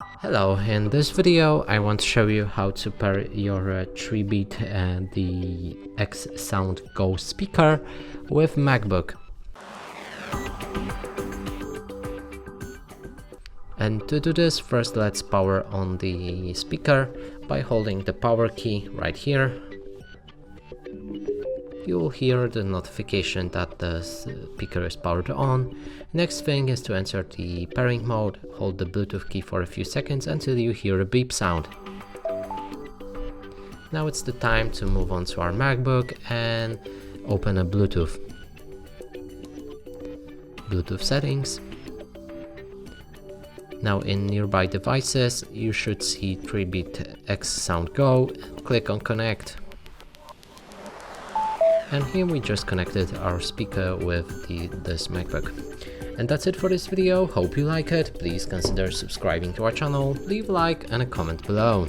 Hello, in this video I want to show you how to pair your Tribit and the XSound Go speaker with MacBook. And to do this, first let's power on the speaker by holding the power key right here. You will hear the notification that the speaker is powered on. Next thing is to enter the pairing mode, hold the Bluetooth key for a few seconds until you hear a beep sound. Now it's the time to move on to our MacBook and open a Bluetooth settings. Now in nearby devices you should see Tribit XSound Go, click on Connect. And here we just connected our speaker with this MacBook. And that's it for this video. Hope you like it. Please consider subscribing to our channel, leave a like and a comment below.